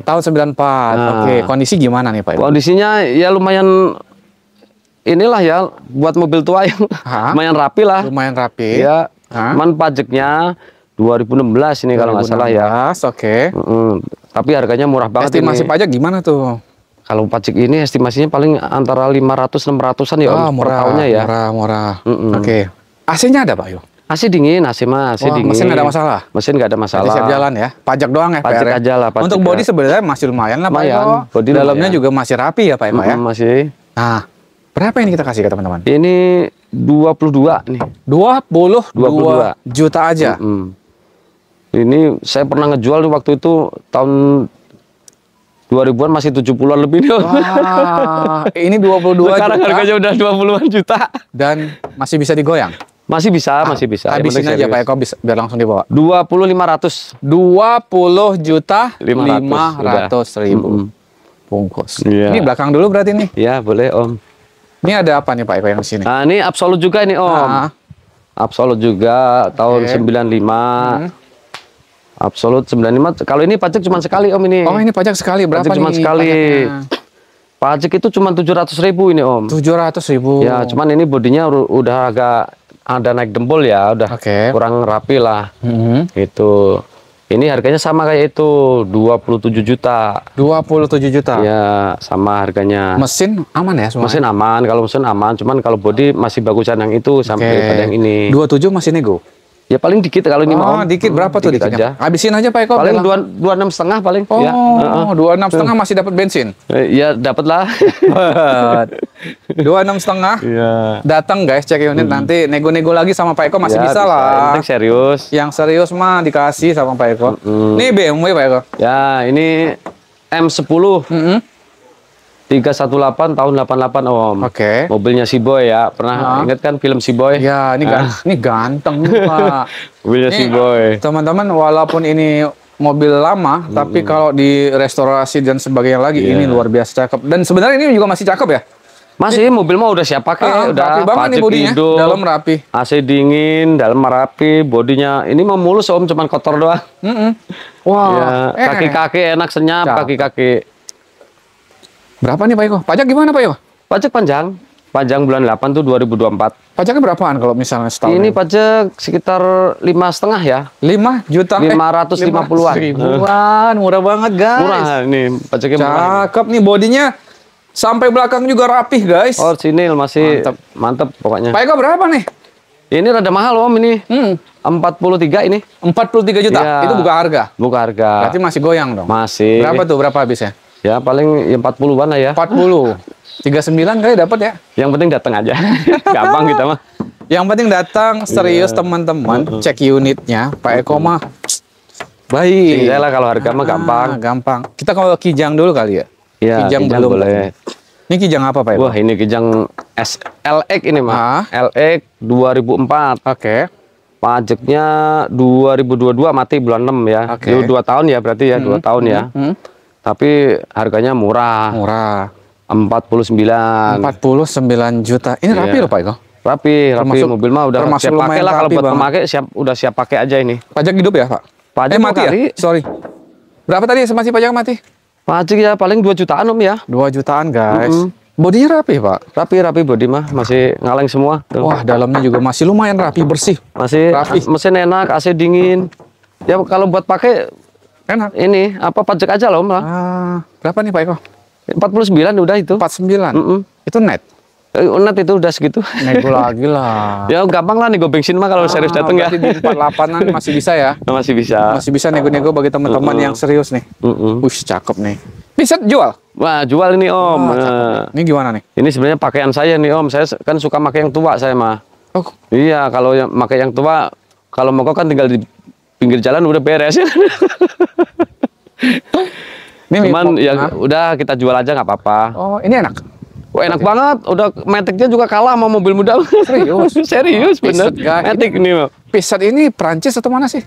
Tahun 94. Oke, kondisi gimana nih Pak Eko? Kondisinya ya lumayan inilah ya buat mobil tua yang lumayan rapi lah. Lumayan rapi. Ya, cuman pajaknya 2016 ini kalau nggak salah ya. Oke. Tapi harganya murah banget. Estimasi ini. pajak gimana tuh? Kalau pajak ini estimasinya paling antara 500-600an ya Om, per tahunnya ya. Murah. Oke. AC-nya ada Pak Yo? AC dingin, AC mah, AC dingin. Mesin ada masalah? Mesin nggak ada masalah. Jadi siap jalan ya. Pajak doang ya. Pajak aja lah. Pajak untuk bodi sebenarnya masih lumayan lah Pak Yo. Bodi dalamnya juga masih rapi ya Pak Eko ya. Masih. Nah, berapa ini kita kasih ke teman-teman? Ini 22 nih. 22 juta aja. Ini saya pernah ngejual di waktu itu tahun 2000-an masih 70-an lebih nih. Wah, ini 22 sekarang juta. Harganya udah 20-an juta. Dan masih bisa digoyang? Masih bisa, masih bisa. Habisin aja Pak Eko biar langsung dibawa. 20.500. 20 juta 500 ribu. Bungkus. Ini belakang dulu berarti nih? Ya, boleh Om. Ini ada apa nih Pak Eko yang di sini? Nah, ini Absolut juga ini Om. Absolut juga tahun 95. Absolut 95. Kalau ini pajak cuma sekali Om ini. Oh, ini pajak sekali. Berapa pajak cuma sekali. Pajak itu cuma 700.000 ini Om. 700.000. Ya, cuman ini bodinya udah agak ada naik dempul ya, udah kurang rapi lah. Itu. Ini harganya sama kayak itu, 27 juta. 27 juta. Ya, sama harganya. Mesin aman ya semua? Mesin aman, kalau mesin aman, cuman kalau bodi masih bagusan yang itu sampai pada yang ini. 27 masih nego? Ya paling dikit kalau ini mau. Dikit berapa tuh dikit aja. Habisin aja Pak Eko. Paling 26,5 paling. Oh, ya. 26,5 masih dapat bensin? Ya dapat lah. 26,5. Iya. Datang guys, cek unit nanti nego-nego lagi sama Pak Eko masih bisa lah. Yang serius. Yang serius mah dikasih sama Pak Eko. Ini BMW Pak Eko. Ya, ini M10. 318 tahun 88 Om. Mobilnya Si Boy ya. Pernah ingat kan film Si Boy? Ya, ini ganteng Pak. Mobilnya Si Boy. Teman-teman, walaupun ini mobil lama, tapi kalau di restorasi dan sebagainya lagi ini luar biasa cakep. Dan sebenarnya ini juga masih cakep ya? Masih, mobil mah udah siap pakai, udah rapi banget nih bodinya, dalam rapi. AC dingin, dalam rapi, bodinya ini mau mulus Om, cuman kotor doang. Wah, kaki-kaki enak senyap, kaki-kaki. Berapa nih Pak Eko? Pajak gimana Pak Eko? Pajak panjang bulan 8 tuh 2024. Pajaknya berapaan kalau misalnya setahun? Ini pajak sekitar 5,5 ya. 5 juta? 550-an. Ribuan, murah banget guys. Murah nih, pajaknya murah. Cakep nih bodinya. Sampai belakang juga rapih guys. Orisinil masih mantep pokoknya. Pak Eko berapa nih? Ini rada mahal Om ini. 43 ini. 43 juta? Ya, itu buka harga? Buka harga. Berarti masih goyang dong? Masih. Berapa tuh? Berapa habisnya? Ya paling 40-an lah ya. 40. 39 kali dapat ya? Yang penting datang aja. Gampang kita mah. Yang penting datang serius teman-teman. Cek unitnya. Pak Eko mah baik. Iya lah kalau harga mah gampang. Gampang. Kita kalau kijang dulu kali ya? Iya, kijang belum boleh. Ini kijang apa Pak Eko? Wah ini kijang LX ini mah. LX 2004. Pajaknya 2022 mati bulan 6 ya. 2 tahun ya berarti ya, 2 tahun ya. Tapi harganya murah. 49 juta. Ini rapi loh Pak Eko? Rapi. Mobil mah udah siap pakai lah. Kalau buat pemakai udah siap pakai aja ini. Pajak hidup ya Pak? Pajak mati ya? Sorry. Berapa tadi estimasi pajak mati? Pajak ya paling 2 jutaan Om ya. 2 jutaan guys. Bodinya rapi Pak? Rapi bodi mah. Masih ngaleng semua. Tuh. Wah dalamnya juga masih lumayan rapi, bersih. Masih rapi. Mesin enak, AC dingin. Ya kalau buat pakai enak. Ini apa pajak aja loh Om lah. Berapa nih Pak Eko? 49 udah itu. 49? Itu net? Net itu udah segitu. Nego lagi lah. Ya gampang lah nego bensin mah kalau serius dateng ya. Di 48an masih bisa ya? Masih bisa. Masih bisa nego-nego bagi teman-teman yang serius nih. Wih cakep nih. Bisa jual? Wah jual ini Om. Ini gimana nih? Ini sebenarnya pakaian saya nih Om. Saya kan suka pakai yang tua saya mah. Iya kalau yang pakai yang tua, kalau mogok kan tinggal di pinggir jalan udah beres ya. Cuman ya udah kita jual aja nggak apa-apa. Oh ini enak. Oh, enak banget. Udah Matic-nya juga kalah sama mobil muda. Serius? Serius bener. Matic ini. Passat ini Prancis atau mana sih?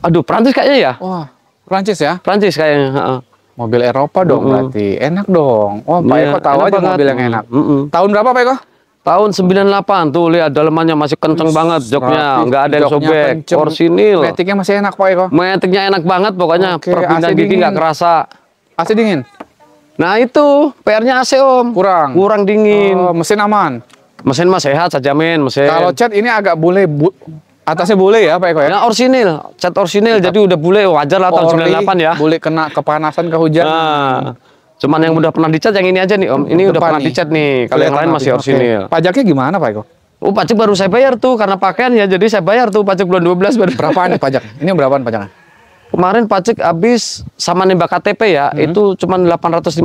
Aduh Prancis kayaknya ya. Wah Prancis ya? Prancis kayaknya. Mobil Eropa dong berarti. Enak dong. Oh Pak Eko tahu aja mobil yang enak. Tahun berapa Pak Eko? Tahun 98 tuh lihat dalamannya masih kenceng banget joknya, nggak ada yang sobek, orsinil. Metiknya masih enak Pak Eko. Metiknya enak banget pokoknya, perpindahan gigi nggak kerasa. AC dingin. Nah itu PR-nya AC Om. Kurang dingin. Mesin aman. Mesin mah sehat saja mesin. Kalau cat ini agak bule, atasnya bule ya Pak Eko ya? Nah orsinil, cat orsinil jadi udah bule, wajar lah tahun 98 ya. Bule kena kepanasan, kehujanan. Nah, cuman yang udah pernah dicat yang ini aja nih Om. Ini udah pernah dicat nih. Kalau yang lain masih orsinil. Pajaknya gimana Pak Eko? Oh pajak baru saya bayar tuh karena pakaian ya, jadi saya bayar tuh pajak bulan 12 baru. Berapaan nih pajak? Ini berapaan pajaknya? Kemarin pajak habis sama nembak KTP ya, itu cuma 850.000.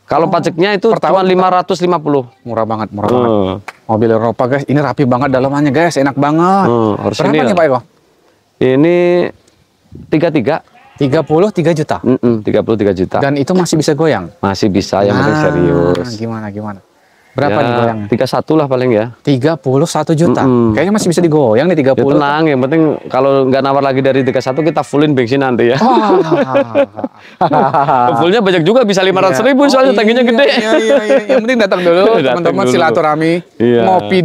Kalau pajaknya itu cuma 550. Murah banget, murah banget. Mobil Eropa guys, ini rapi banget dalamannya guys, enak banget. Berapa nih Pak Eko? Ini 33 juta. 33 juta. Dan itu masih bisa goyang? Masih bisa, yang penting serius. Gimana? Berapa nih goyangnya? 31 lah paling ya. 31 juta. Kayaknya masih bisa digoyang nih 30. Ya, tenang, yang penting kalau nggak nawar lagi dari 31 kita fullin bensin nanti ya. Fullnya banyak juga, bisa 500.000 soalnya tangkinya gede. Iya. Yang penting datang dulu teman-teman, silaturahmi. Ngopi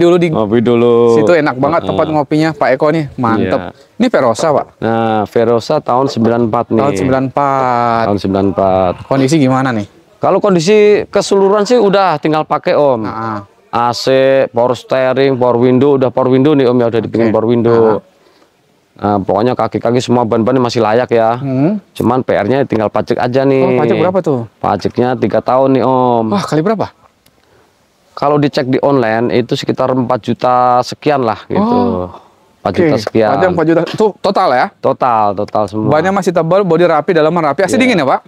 dulu. Situ enak banget tempat ngopinya Pak Eko nih, mantep. Ini Verosa Pak? Nah, Verosa tahun 94 nih. Tahun 94. Kondisi gimana nih? Kalau kondisi keseluruhan sih udah tinggal pakai Om. AC, power steering, power window, udah power window nih Om ya, udah dipingin power window. Nah, pokoknya kaki-kaki semua ban-ban masih layak ya. Cuman PR-nya tinggal pajak aja nih. Pajak berapa tuh? Pajaknya 3 tahun nih Om. Wah, kali berapa? Kalau dicek di online itu sekitar 4 juta sekian lah gitu. 4 juta sekian. Pajak 4 juta itu total ya? Total semua. Bannya masih tebal, bodi rapi, dalaman rapi. AC dingin ya Pak?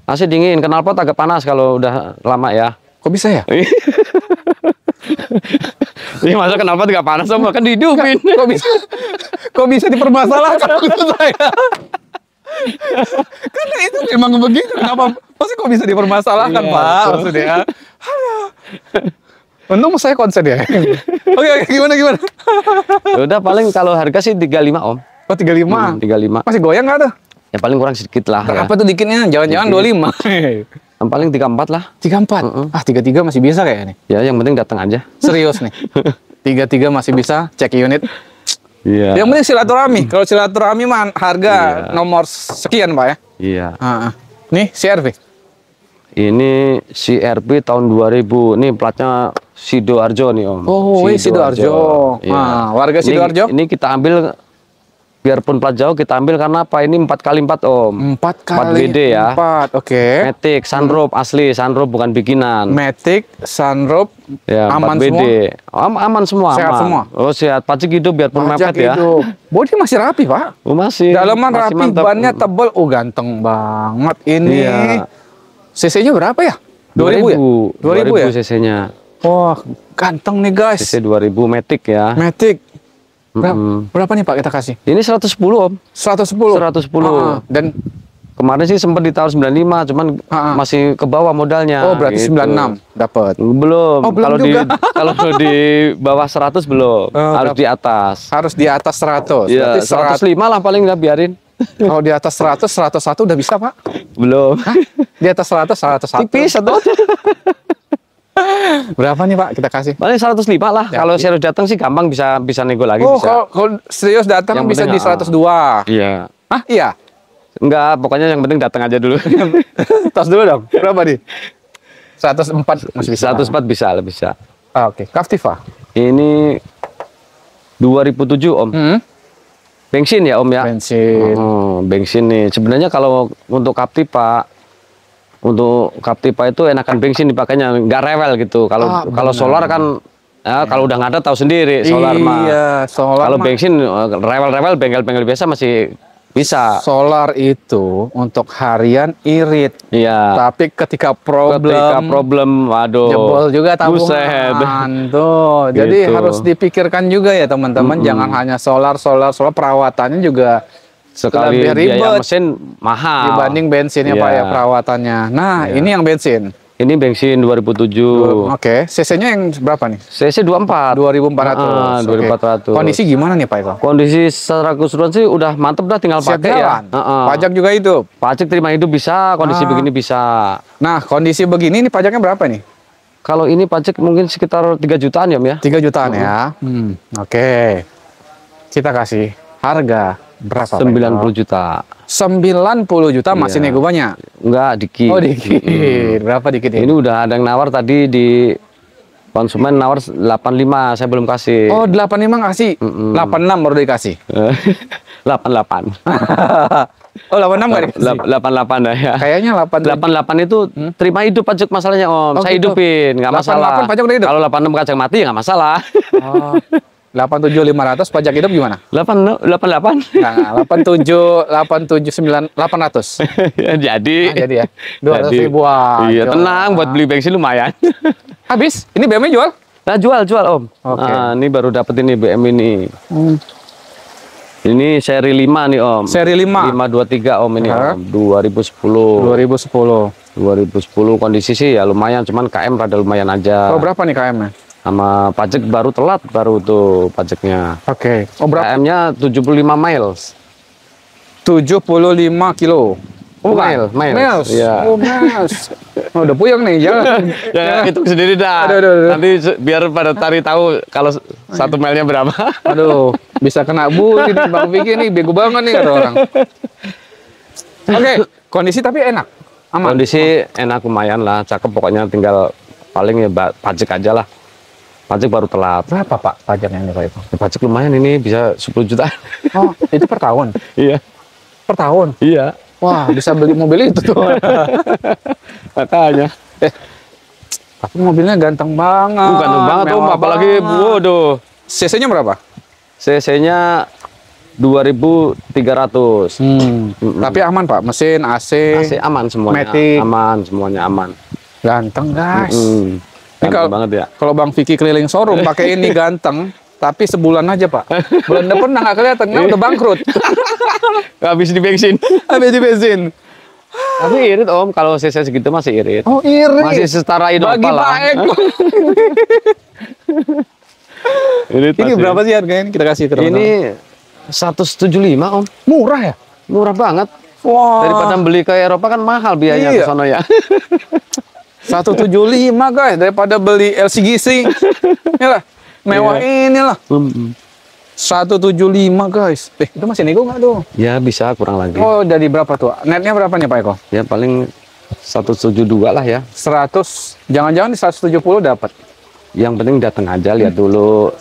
AC dingin, knalpot agak panas kalau udah lama ya. Kok bisa ya? Ini masa knalpot gak panas Om, kan dihidupin. Kok bisa dipermasalahkan saya? Karena itu memang begitu. Kenapa? Pasti kok bisa dipermasalahkan Pak? Maksudnya. Untung saya konsen ya. Oke, gimana? Udah paling kalau harga sih 35 Om. Oh 35? 35. Masih goyang nggak tuh? Ya paling kurang sedikit lah. Berapa tuh dikitnya? Jangan-jangan 25. Yang paling 34 lah. 34? 33 masih bisa kayaknya nih. Ya yang penting datang aja. Serius nih. 33 masih bisa, cek unit. Iya. Yang penting silaturahmi. Kalau silaturahmi mah harga nomor sekian Pak ya. Iya. Nih CRV. Ini CRV tahun 2000. Nih platnya Sidoarjo nih Om. Oh, Sidoarjo. Warga Sidoarjo. Ini kita ambil biarpun plat jauh kita ambil karena apa? Ini 4x4 Om. 4 BD ya. 4, oke. Matic, sunroof asli, sunroof bukan bikinan. Matic, sunroof, ya, aman 4 BD. Semua? Aman semua. Sehat aman. semua? Oh sehat, pajak hidup biarpun mepet ya. Bodi masih rapi Pak. Oh masih. Dalaman masih rapi, mantap. bannya tebal. Oh ganteng banget ini. Iya. CC-nya berapa ya? 2000 ya? 2000 ya? CC-nya. Wah, ganteng nih guys. CC 2000 Matic ya. Matic. Berapa nih Pak kita kasih? Ini 110 Om. 110. Dan kemarin sih sempat di tahun 95, cuman masih ke bawah modalnya. Oh, berarti gitu. 96 dapat. Belum. Oh, belum kalau di bawah 100 belum. Harus di atas. Harus di atas 100. Ya, 105 lah paling nggak biarin. Kalau di atas 100, 101 udah bisa Pak? Belum. Di atas 100, 101. Tipis satu. Berapa nih Pak kita kasih? Paling 105 lah. Ya, kalau serius datang sih gampang bisa nego lagi. Oh, bisa. Kalau serius datang bisa di 102. Iya. Ah, iya. Enggak, pokoknya yang penting datang aja dulu. Tos dulu dong. Berapa nih? 104 masih bisa. 104 bisa. Oke. Captiva. Ini 2007 Om. Bensin ya Om ya. Bensin. Bensin nih. Sebenarnya kalau untuk Captiva itu enakan bensin dipakainya, nggak rewel gitu. Kalau solar kan ya, kalau udah nggak ada tahu sendiri solar mah. Iya, solar. Kalau bensin rewel-rewel bengkel-bengkel biasa masih bisa. Solar itu untuk harian irit. Iya. Tapi ketika problem, waduh. jebol juga tabungan. Tuh. Jadi gitu. harus dipikirkan juga ya teman-teman. Jangan hanya solar perawatannya juga sekali biaya mesin mahal dibanding bensinnya Pak ya perawatannya. Nah, ini yang bensin. Ini bensin 2007. Oke, CC-nya yang berapa nih? CC 24. 2400. 2400. Kondisi gimana nih Pak Eko? Kondisi secara keseluruhan sih udah mantep dah, tinggal pakai ya. Pajak juga hidup. Pajak terima hidup bisa, kondisi begini bisa. Nah, kondisi begini nih pajaknya berapa nih? Kalau ini pajak mungkin sekitar 3 jutaan ya, Om ya? 3 jutaan ya. Oke. Kita kasih harga berapa? 90 juta. 90 juta masih nego banyak? Enggak, dikit. Oh, dikit. Berapa dikit ya? Ini udah ada yang nawar tadi di konsumen nawar 85, saya belum kasih. Oh, 85 kasih. 86 baru dikasih. 88. Oh, 86 nggak dikasih? 88 dah ya. Kayaknya 88 itu terima hidup pajak masalahnya, Om. Oh, saya gitu. hidupin, nggak masalah. 88 pajak udah hidup? Kalau 86 pajak mati ya nggak masalah. Oh, 87.500 pajak hidup gimana? 88. Nah, 879 800. Jadi. Jadi ya. 200 ribuan. Iya, tenang buat beli bensin lumayan. Habis? Ini BMW jual? Nah, jual Om. Oke. Nah, ini baru dapet ini BM ini. Ini seri 5 nih, Om. Seri 5. 523 Om ini, Om. 2010. 2010 kondisi sih ya lumayan, cuman KM rada lumayan aja. Oh, berapa nih KM-nya? Sama pajak baru telat tuh pajaknya. Oke. Oh, berapa? KM-nya 75 miles. 75 kilo. Oh, miles. Iya. Oh, miles. Oh, udah puyeng nih, jangan. Ya, hitung sendiri dah. Aduh. Nanti biar pada tari tahu kalau 1 milenya berapa. Aduh, bisa kena bully nih Bang Vicky nih, bego banget nih kata orang. Oke, kondisi tapi enak. Aman. Kondisi enak lumayan lah, cakep pokoknya, tinggal paling ya pajak aja lah. Pajak baru telat. Berapa Pak pajaknya ini Pak itu? Ya, pajak lumayan ini bisa 10 juta. Oh, itu per tahun? Iya. Per tahun? Iya. Wah, bisa beli mobil itu tuh. Makanya. Tapi mobilnya ganteng banget. Ganteng banget Om, apalagi waduh. CC-nya berapa? CC-nya 2300. Tapi aman Pak, mesin AC. AC aman semuanya. Matic. Aman semuanya aman. Ganteng guys. Ini Ganteng banget ya. Kalau Bang Vicky keliling showroom pakai ini ganteng, tapi sebulan aja Pak. Bulan depan nggak kelihatan, udah bangkrut. Habis di bensin. Habis di bensin. Tapi irit Om, kalau CC segitu masih irit. Oh irit. Masih setara Innova bagi lah. Pak Eko. Ini berapa sih harganya? Kita kasih ke teman-teman. Ini 175 Om. Murah ya? Murah banget. Wah. Daripada beli ke Eropa kan mahal biayanya ke sono ya. 175 guys, daripada beli LCGC. Yalah, mewah inilah. 175 guys. Itu masih nego nggak tuh? Ya bisa kurang lagi. Oh, jadi berapa tuh? Netnya berapa nih Pak Eko? Ya paling 172 lah ya. 100, jangan-jangan di 170 dapat. Yang penting datang aja, lihat dulu.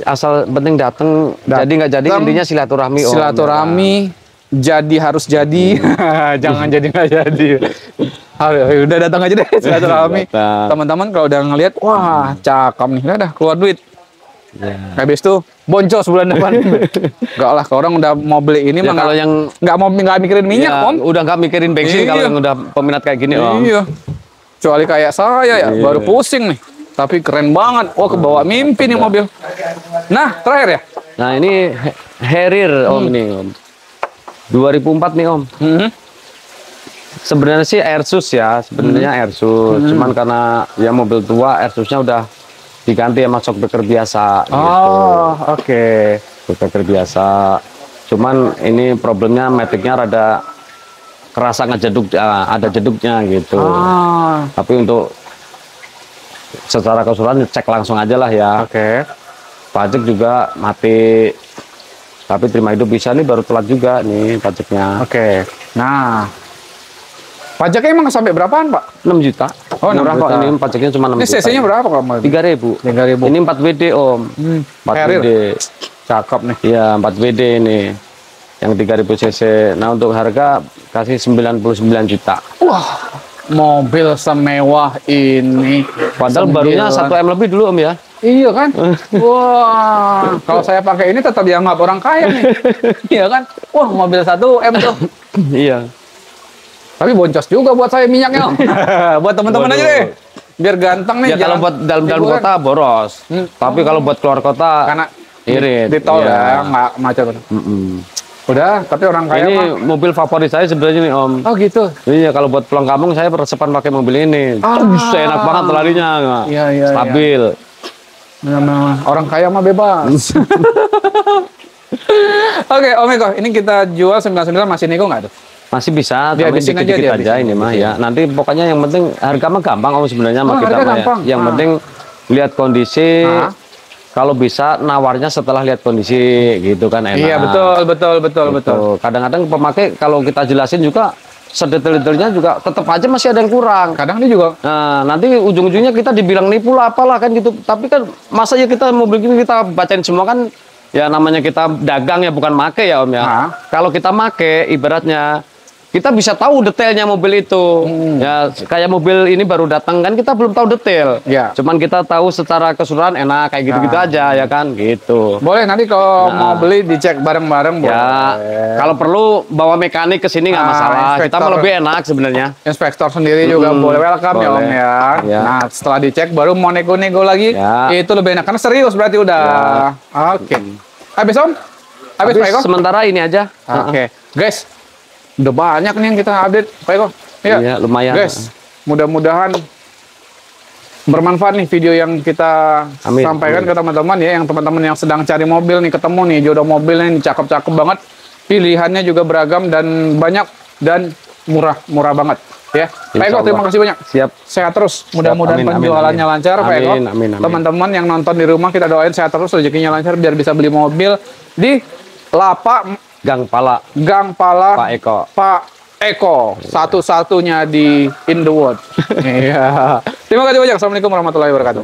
Asal penting datang, jadi nggak jadi intinya silaturahmi Om. Silaturahmi, jadi harus jadi. Jangan jadi nggak jadi. Udah datang aja deh silaturahmi. Teman-teman kalau udah ngelihat, wah cakep nih, udah keluar duit. Habis itu boncos bulan depan. Enggak lah, kalau orang udah mau beli ini ya, mah kalau yang nggak mikirin minyak Om. Udah nggak mikirin bensin kalau yang udah peminat kayak gini Om. Iya. Kecuali kayak saya ya, baru pusing nih. Tapi keren banget. Oh, kebawa mimpi nih mobil. Nah, terakhir ya. Nah, ini Harrier Om ini Om. 2004 nih Om. Sebenarnya sih Airsus ya, Airsus. Cuman karena ya mobil tua, Airsusnya udah diganti sama shockbreaker biasa. Oh, gitu. oke. Shockbreaker biasa. Cuman ini problemnya maticnya rada kerasa ngejeduk, ada jeduknya gitu. Tapi untuk secara keseluruhan cek langsung aja lah ya. Oke. Pajak juga mati. Tapi terima hidup bisa nih, baru telat juga nih pajaknya. Oke. Nah, pajaknya emang sampai berapaan Pak? 6 juta. Oh, 6 juta. Ini pajaknya cuma 6 ini juta. Ini CC-nya berapa kalau mau? 3.000. 3.000. Ini 4 WD Om. 4 WD. Cakep nih. Iya, 4 WD ini. Yang 3000 cc. Nah, untuk harga kasih 99 juta. Wah, mobil semewah ini. Padahal barunya 1 M lebih dulu Om ya. Iya kan? Wah, kalau saya pakai ini tetap dianggap orang kaya nih. Iya kan? Wah, mobil 1 M tuh. Iya. Tapi boncos juga buat saya minyaknya. Buat teman-teman aja deh. Biar ganteng nih. Ya kalau buat dalam kota boros. Tapi kalau buat keluar kota karena irit. Di tol ya, nggak macet. Udah, tapi orang kaya ini mobil favorit saya sebenarnya nih Om. Oh gitu. Iya, kalau buat pulang kampung saya persepan pakai mobil ini. Bisa enak banget larinya. Iya. Stabil. Nah, orang kaya mah bebas. Oke, Om Eko, ini kita jual 99 masih nego nggak tuh? Masih bisa, dihabisin aja, dikit-dikit aja ini mah ya. Nanti pokoknya yang penting harga mah gampang om sebenarnya sama kita mah ya. Yang penting lihat kondisi. Kalau bisa nawarnya setelah lihat kondisi gitu kan enak. Iya betul. Kadang-kadang pemakai kalau kita jelasin juga sedetail-detailnya juga tetap aja masih ada yang kurang. Kadang dia juga. Nah, nanti ujung-ujungnya kita dibilang nipu lah apalah kan gitu. Tapi kan masa ya kita mobil ini kita bacain semua kan ya namanya kita dagang ya bukan make ya om ya. Kalau kita make ibaratnya kita bisa tahu detailnya mobil itu. Ya kayak mobil ini baru datang kan kita belum tahu detail. Ya. Cuman kita tahu secara keseluruhan enak kayak gitu-gitu aja ya kan gitu. Boleh nanti kalau mau beli dicek bareng-bareng boleh. Ya. Kalau perlu bawa mekanik ke sini nggak masalah. Kita mau lebih enak sebenarnya. Inspektor sendiri juga boleh welcome ya om ya. Nah setelah dicek baru mau nego-nego lagi itu lebih enak karena serius berarti udah. Oke. Habis om? Habis Pak Eko? Sementara ini aja. Oke. Guys. Udah banyak nih yang kita update, Pak Eko. Iya, lumayan. Guys, mudah-mudahan bermanfaat nih video yang kita sampaikan ke teman-teman ya. Yang teman-teman yang sedang cari mobil nih, ketemu nih jodoh mobilnya nih, cakep-cakep banget. Pilihannya juga beragam dan banyak dan murah banget ya. Pak Eko, terima kasih banyak. Siap. Sehat terus. Mudah-mudahan penjualannya lancar, Pak Eko. Teman-teman yang nonton di rumah kita doain sehat terus, rezekinya lancar biar bisa beli mobil di Lapak Gang Pala Pak Eko. Pak Eko satu-satunya di in the world. Iya. Terima kasih banyak. Assalamualaikum warahmatullahi wabarakatuh.